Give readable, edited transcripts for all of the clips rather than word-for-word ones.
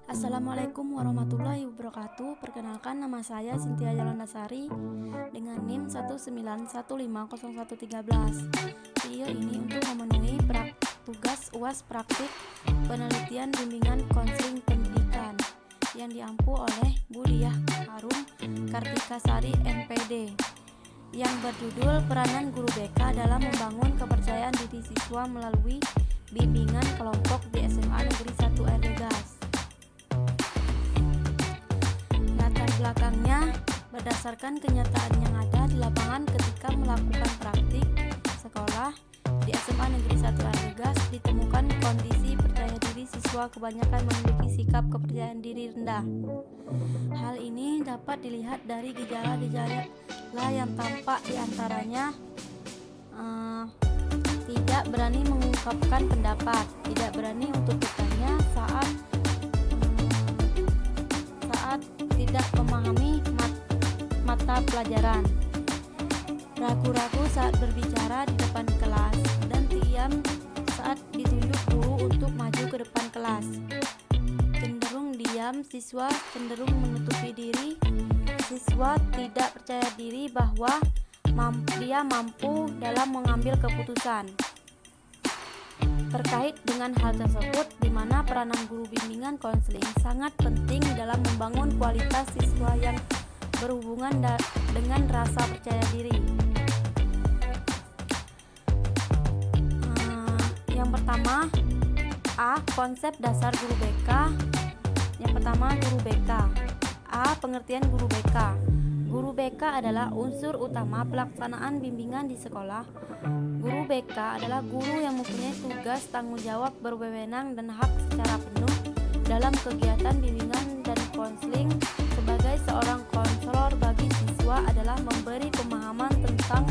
Assalamualaikum warahmatullahi wabarakatuh. Perkenalkan, nama saya Cynthia Yalandasari dengan NIM 1915013. Video ini untuk memenuhi tugas UAS praktik penelitian bimbingan konseling pendidikan yang diampu oleh Bu Diah Harum Kartikasari MPD yang berjudul Peranan Guru BK dalam Membangun Kepercayaan Diri Siswa Melalui Bimbingan Kelompok di SMA Negeri 1 Erdegas. Latar belakangnya berdasarkan kenyataan yang ada di lapangan ketika melakukan praktik sekolah di SMA Negeri 1 Erdegas, ditemukan kondisi percaya diri siswa kebanyakan memiliki sikap kepercayaan diri rendah. Hal ini dapat dilihat dari gejala-gejala yang tampak, diantaranya tidak berani mengungkapkan pendapat, tidak berani untuk bertanya saat tidak memahami mata pelajaran, ragu-ragu saat berbicara di depan kelas, dan diam saat ditunjuk guru untuk maju ke depan kelas. Cenderung diam, siswa cenderung menutupi diri, siswa tidak percaya diri bahwa dia mampu dalam mengambil keputusan. Terkait dengan hal tersebut, di mana peranan guru bimbingan konseling sangat penting dalam membangun kualitas siswa yang berhubungan dengan rasa percaya diri. Yang pertama, konsep dasar guru BK. Yang pertama, guru BK. Pengertian guru BK. Guru BK adalah unsur utama pelaksanaan bimbingan di sekolah. Guru BK adalah guru yang mempunyai tugas, tanggung jawab, berwenang, dan hak secara penuh dalam kegiatan bimbingan dan konseling. Sebagai seorang konselor bagi siswa adalah memberi pemahaman tentang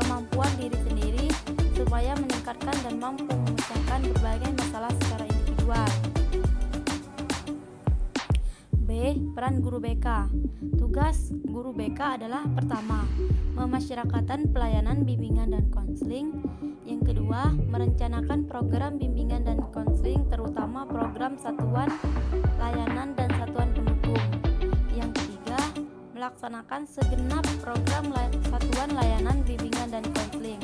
kemampuan diri sendiri supaya meningkatkan dan mampu memecahkan berbagai masalah secara individual. Peran guru BK. Tugas guru BK adalah: pertama, memasyarakatkan pelayanan bimbingan dan konseling. Yang kedua, merencanakan program bimbingan dan konseling, terutama program satuan layanan dan satuan pendukung. Yang ketiga, melaksanakan segenap program satuan layanan bimbingan dan konseling.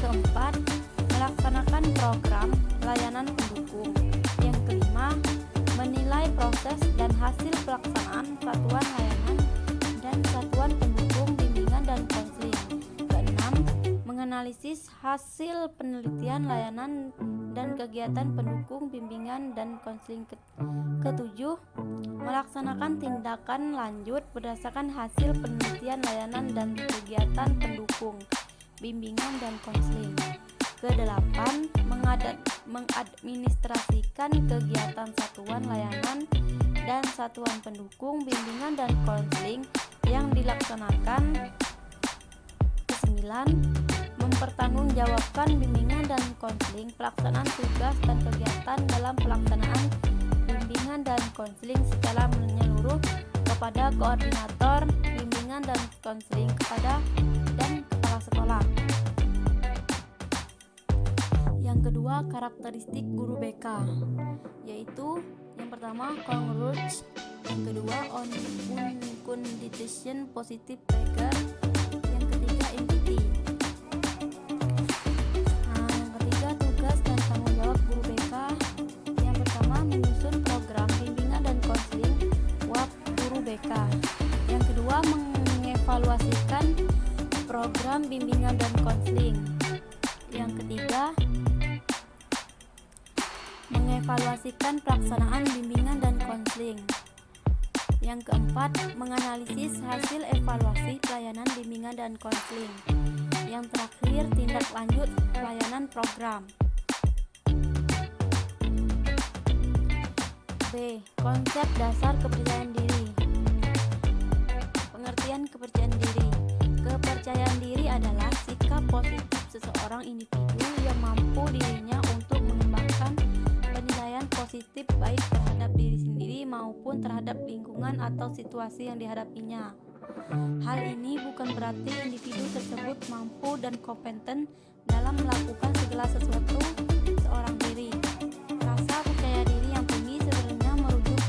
Keempat, melaksanakan program layanan pendukung. Yang kelima, menilai proses dan hasil pelaksanaan satuan layanan dan satuan pendukung bimbingan dan konseling. Keenam, menganalisis hasil penelitian layanan dan kegiatan pendukung bimbingan dan konseling. Ketujuh, melaksanakan tindakan lanjut berdasarkan hasil penelitian layanan dan kegiatan pendukung bimbingan dan konseling. Kedelapan, mengadministrasikan kegiatan satuan layanan dan satuan pendukung bimbingan dan konseling yang dilaksanakan. Kesembilan, mempertanggungjawabkan bimbingan dan konseling, pelaksanaan tugas dan kegiatan dalam pelaksanaan bimbingan dan konseling secara menyeluruh kepada koordinator bimbingan dan konseling dan kepala sekolah. Yang kedua, karakteristik guru BK, yaitu yang pertama, congruence, yang kedua, unconditional positive trigger, yang ketiga, empathy. Yang ketiga, tugas dan tanggung jawab guru BK. Yang pertama, menyusun program bimbingan dan konseling guru BK. Yang kedua, mengevaluasikan program bimbingan dan konseling. Yang ketiga, mengevaluasikan pelaksanaan bimbingan dan konseling. Yang keempat, menganalisis hasil evaluasi pelayanan bimbingan dan konseling. Yang terakhir, tindak lanjut pelayanan program. Konsep dasar kepercayaan diri. Pengertian kepercayaan diri. Kepercayaan diri adalah sikap positif seseorang individu yang mampu dirinya untuk mengembangkan penilaian positif baik terhadap diri sendiri maupun terhadap lingkungan atau situasi yang dihadapinya. Hal ini bukan berarti individu tersebut mampu dan kompeten dalam melakukan segala sesuatu seorang diri. Rasa percaya diri yang tinggi sebenarnya merujuk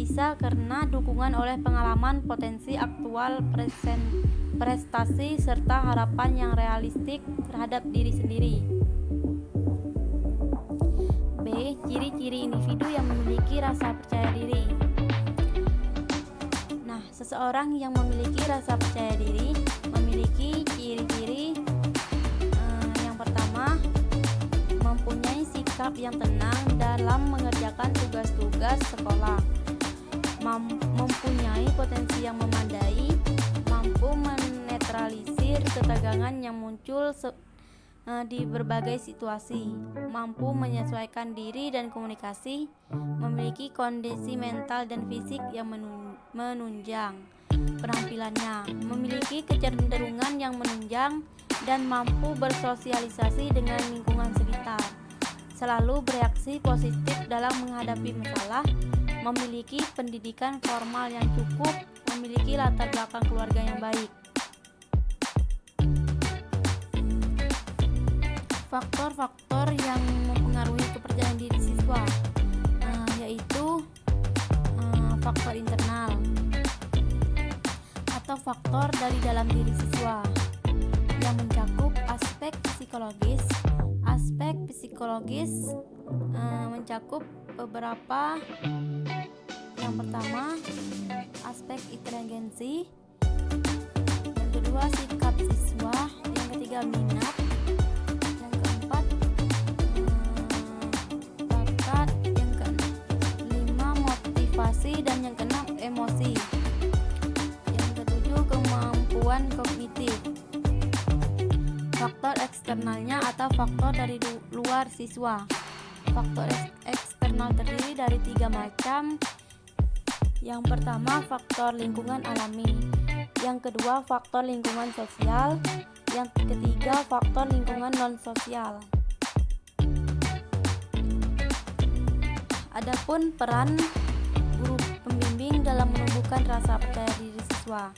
bisa karena dukungan oleh pengalaman, potensi aktual, prestasi, serta harapan yang realistik terhadap diri sendiri. B. Ciri-ciri individu yang memiliki rasa percaya diri. Nah, seseorang yang memiliki rasa percaya diri memiliki ciri-ciri yang pertama, mempunyai sikap yang tenang dalam mengerjakan tugas-tugas sekolah, mempunyai potensi yang memadai, mampu menetralisir ketegangan yang muncul di berbagai situasi, mampu menyesuaikan diri dan komunikasi, memiliki kondisi mental dan fisik yang menunjang penampilannya, memiliki kecenderungan yang menunjang dan mampu bersosialisasi dengan lingkungan sekitar, selalu bereaksi positif dalam menghadapi masalah, memiliki pendidikan formal yang cukup, memiliki latar belakang keluarga yang baik. Faktor-faktor yang mempengaruhi kepercayaan diri siswa yaitu faktor internal atau faktor dari dalam diri siswa yang mencakup aspek psikologis. Aspek psikologis mencakup beberapa. Yang pertama, aspek inteligensi. Yang kedua, sikap siswa. Yang ketiga, minat. Yang keempat, bakat. Yang kelima, motivasi. Dan yang keenam, emosi. Yang ketujuh, kemampuan kognitif. Faktor eksternalnya atau faktor dari luar siswa. Faktor eksternal terdiri dari 3 macam. Yang pertama, faktor lingkungan alami. Yang kedua, faktor lingkungan sosial. Yang ketiga, faktor lingkungan non-sosial. Adapun peran guru pembimbing dalam menumbuhkan rasa percaya diri siswa.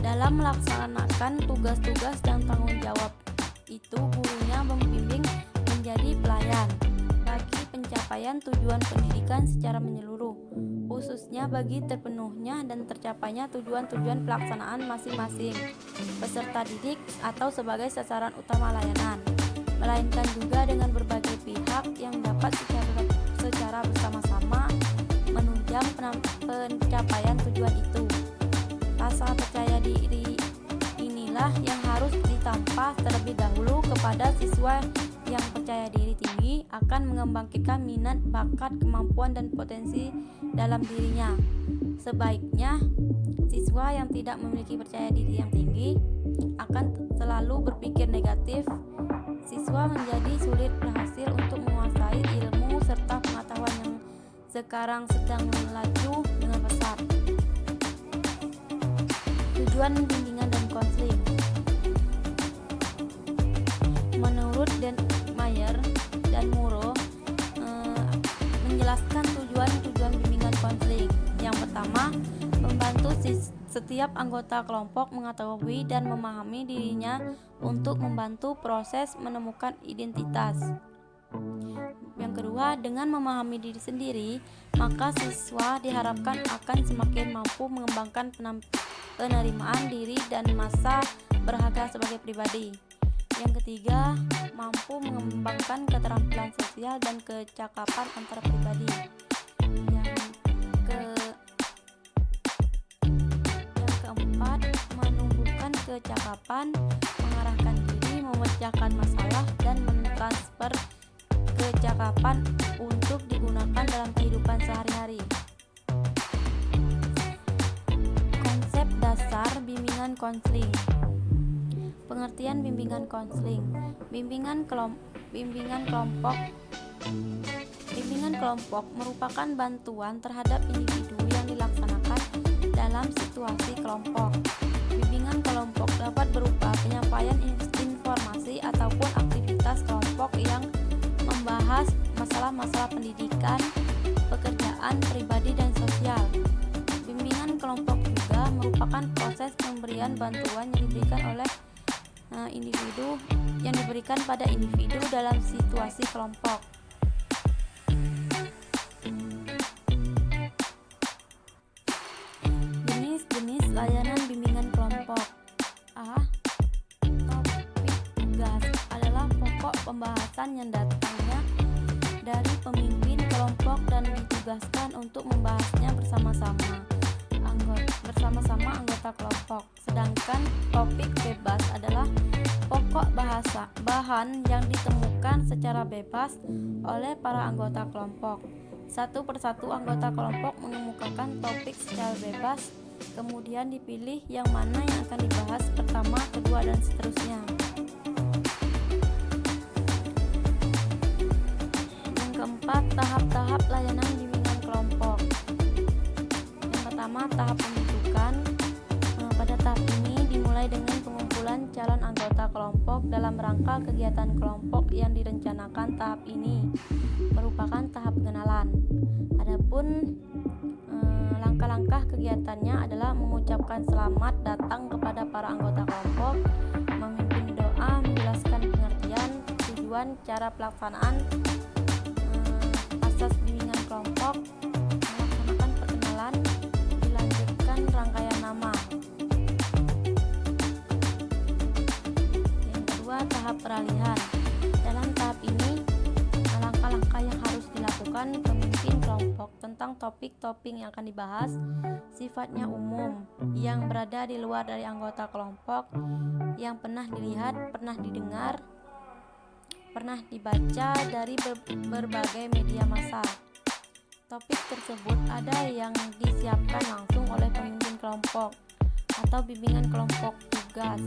Dalam melaksanakan tugas-tugas dan tanggung jawab itu, gurunya membimbing menjadi pelayan bagi pencapaian tujuan pendidikan secara menyeluruh, khususnya bagi terpenuhnya dan tercapainya tujuan-tujuan pelaksanaan masing-masing peserta didik atau sebagai sasaran utama layanan, melainkan juga dengan berbagai pihak yang dapat secara bersama-sama menunjang pencapaian tujuan itu. Rasa percaya diri inilah yang harus ditampa terlebih dahulu kepada siswa. Yang percaya diri tinggi akan mengembangkan minat, bakat, kemampuan, dan potensi dalam dirinya. Sebaiknya, siswa yang tidak memiliki percaya diri yang tinggi akan selalu berpikir negatif. Siswa menjadi sulit berhasil untuk menguasai ilmu serta pengetahuan yang sekarang sedang melaju dengan pesat. Tujuan bimbingan dan konseling. Menurut Mayer dan Muro menjelaskan tujuan bimbingan konseling. Yang pertama, membantu setiap anggota kelompok mengetahui dan memahami dirinya untuk membantu proses menemukan identitas. Yang kedua, dengan memahami diri sendiri, maka siswa diharapkan akan semakin mampu mengembangkan penerimaan diri dan masa berharga sebagai pribadi. Yang ketiga, mampu mengembangkan keterampilan sosial dan kecakapan antar pribadi. Yang keempat, menumbuhkan kecakapan, mengarahkan diri, memecahkan masalah, dan mentransfer kecakapan untuk digunakan dalam kehidupan sehari-hari. Konsep dasar bimbingan konseling. Pengertian bimbingan konseling. Bimbingan kelompok merupakan bantuan terhadap individu yang dilaksanakan dalam situasi kelompok. Bimbingan kelompok dapat berupa penyampaian informasi ataupun aktivitas kelompok yang membahas masalah-masalah pendidikan, pekerjaan, pribadi, dan sosial. Bimbingan kelompok juga merupakan proses pemberian bantuan yang diberikan pada individu dalam situasi kelompok. Jenis layanan bimbingan kelompok. A. Topik tugas adalah pokok pembahasan yang datangnya dari pemimpin kelompok dan ditugaskan untuk membahasnya bersama-sama anggota kelompok. Sedangkan topik bebas adalah pokok bahan yang ditemukan secara bebas oleh para anggota kelompok. Satu persatu anggota kelompok mengemukakan topik secara bebas, kemudian dipilih yang mana yang akan dibahas pertama, kedua, dan seterusnya. Yang keempat, tahap-tahap layanan bimbingan kelompok. Yang pertama, tahap pembentukan. Pada tahap ini dimulai dengan pengumpulan calon anggota kelompok dalam rangka kegiatan kelompok yang direncanakan. Tahap ini merupakan tahap pengenalan. Adapun langkah-langkah kegiatannya adalah mengucapkan selamat datang kepada para anggota kelompok, memimpin doa, menjelaskan pengertian, tujuan, cara pelaksanaan asas bimbingan kelompok, melaksanakan perkenalan, dilanjutkan rangkaian nama. Yang kedua, tahap peralihan. Dalam tahap ini, langkah-langkah yang harus dilakukan pemimpin kelompok tentang topik-topik yang akan dibahas sifatnya umum, yang berada di luar dari anggota kelompok, yang pernah dilihat, pernah didengar, pernah dibaca dari berbagai media massa. Topik tersebut ada yang disiapkan langsung oleh pemimpin kelompok atau bimbingan kelompok tugas.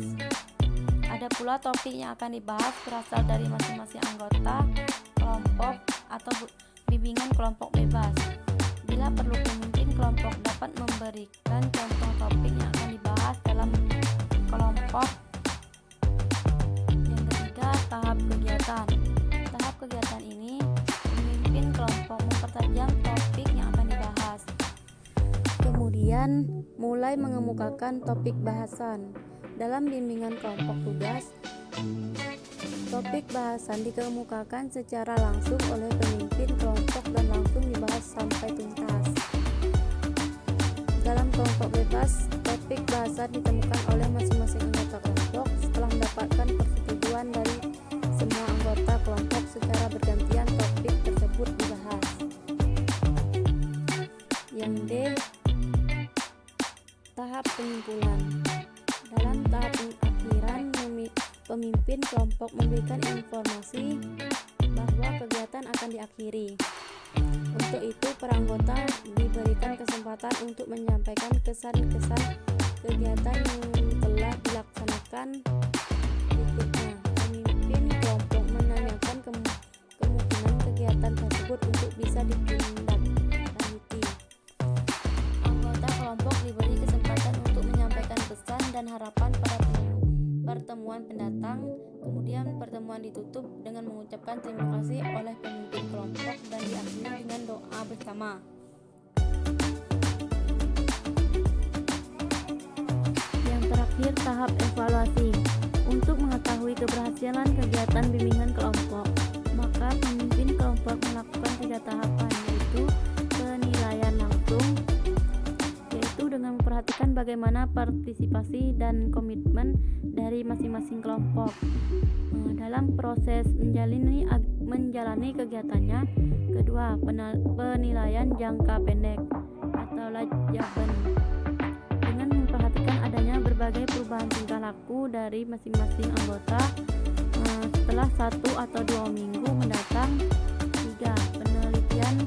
Ada pula topik yang akan dibahas berasal dari masing-masing anggota kelompok atau bimbingan kelompok bebas. Bila perlu, pemimpin kelompok dapat memberikan contoh topik yang akan dibahas dalam kelompok. Yang ketiga, tahap kegiatan. Tahap kegiatan ini, pemimpin kelompok mempertajam topik yang akan dibahas. Kemudian, mulai mengemukakan topik bahasan. Dalam bimbingan kelompok tugas, topik bahasan dikemukakan secara langsung oleh pemimpin kelompok dan langsung dibahas sampai tuntas. Dalam kelompok bebas, topik bahasan ditemukan oleh masing-masing anggota kelompok setelah mendapatkan persetujuan dari semua anggota kelompok secara bergantian topik tersebut dibahas. Yang D, tahap pengumpulan. Dalam tahap pengakhiran, pemimpin kelompok memberikan informasi bahwa kegiatan akan diakhiri. Untuk itu, para anggota diberikan kesempatan untuk menyampaikan kesan-kesan kegiatan yang telah dilaksanakan. Berikutnya, pemimpin kelompok menanyakan kemungkinan kegiatan tersebut untuk bisa ditindaklanjuti. Anggota kelompok diberi kesempatan untuk menyampaikan pesan dan harapan pada pertemuan pendatang. Kemudian pertemuan ditutup dengan mengucapkan terima kasih oleh pemimpin kelompok dan diakhiri dengan doa bersama. Yang terakhir, tahap evaluasi. Untuk mengetahui keberhasilan kegiatan bimbingan kelompok, maka pemimpin kelompok melakukan 3 tahapan, yaitu penilaian langsung, yaitu dengan memperhatikan bagaimana partisipasi dan komitmen dari masing-masing kelompok dalam proses menjalani kegiatannya. Kedua, penilaian jangka pendek atau lajaben, dengan memperhatikan adanya berbagai perubahan tingkah laku dari masing-masing anggota setelah 1 atau 2 minggu mendatang. 3, penilaian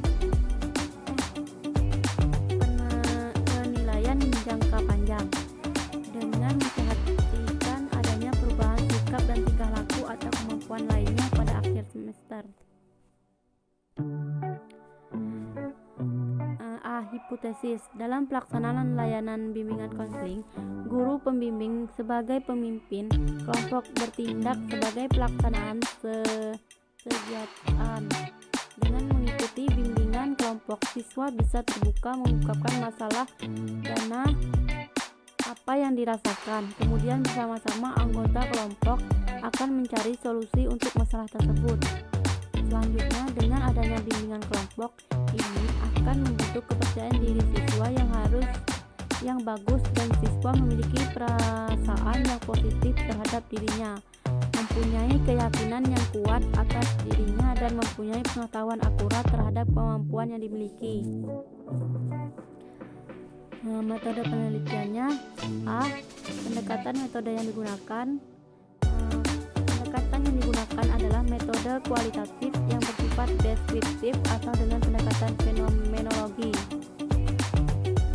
jangka panjang, dengan memperhatikan adanya perubahan sikap dan tingkah laku atau kemampuan lainnya pada akhir semester. Hipotesis. Dalam pelaksanaan layanan bimbingan konseling, guru pembimbing sebagai pemimpin kelompok bertindak sebagai pelaksanaan kegiatan. Dengan mengikuti bimbingan kelompok, siswa bisa terbuka mengungkapkan masalah dana apa yang dirasakan. Kemudian bersama-sama anggota kelompok akan mencari solusi untuk masalah tersebut. Selanjutnya, dengan adanya bimbingan kelompok ini akan membentuk kepercayaan diri siswa yang bagus dan siswa memiliki perasaan yang positif terhadap dirinya, mempunyai keyakinan yang kuat atas dirinya, dan mempunyai pengetahuan akurat terhadap kemampuan yang dimiliki. Metode penelitiannya: A. Pendekatan metode yang digunakan. Pendekatan yang digunakan adalah metode kualitatif yang bersifat deskriptif atau dengan pendekatan fenomenologi.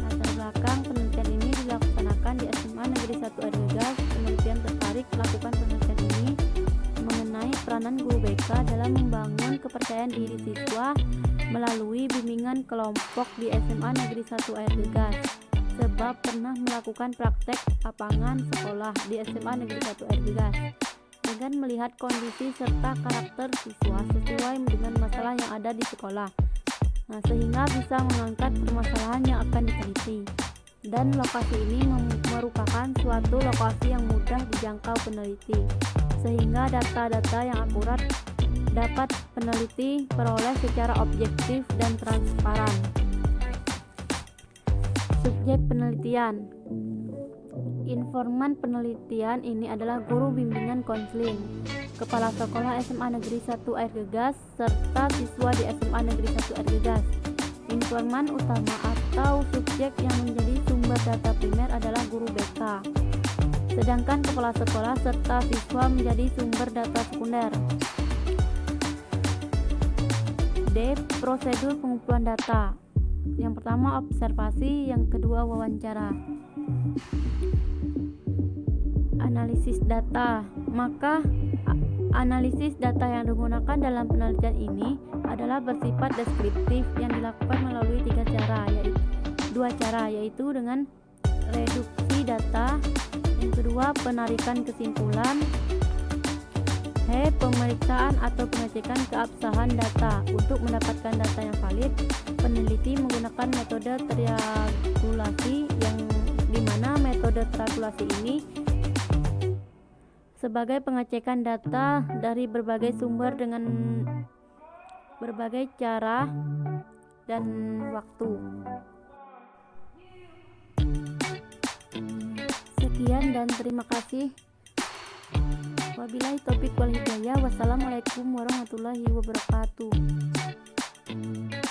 Latar belakang penelitian ini dilaksanakan di SMA Negeri 1 Air Gegas. Penelitian tertarik melakukan penelitian ini mengenai peranan guru BK dalam membangun kepercayaan diri siswa melalui bimbingan kelompok di SMA Negeri 1 Air Gegas, sebab pernah melakukan praktek lapangan sekolah di SMA Negeri 1 Air Gegas dengan melihat kondisi serta karakter siswa sesuai dengan masalah yang ada di sekolah, sehingga bisa mengangkat permasalahan yang akan diteliti. Dan lokasi ini merupakan suatu lokasi yang mudah dijangkau peneliti, sehingga data-data yang akurat dapat peneliti peroleh secara objektif dan transparan. Subjek penelitian. Informan penelitian ini adalah guru bimbingan konseling, kepala sekolah SMA Negeri 1 Air Gegas, serta siswa di SMA Negeri 1 Air Gegas. Informan utama atau subjek yang menjadi sumber data primer adalah guru BK, sedangkan kepala sekolah serta siswa menjadi sumber data sekunder. D. Prosedur pengumpulan data. Yang pertama observasi, yang kedua wawancara. Analisis data. Maka analisis data yang digunakan dalam penelitian ini adalah bersifat deskriptif yang dilakukan melalui dua cara, yaitu dengan reduksi data, yang kedua penarikan kesimpulan. Pemeriksaan atau pengecekan keabsahan data. Untuk mendapatkan data yang valid, peneliti menggunakan metode triangulasi, yang dimana metode triangulasi ini sebagai pengecekan data dari berbagai sumber dengan berbagai cara dan waktu. Sekian dan terima kasih. Wabillahi taufiq wal hidayah. Wassalamualaikum warahmatullahi wabarakatuh.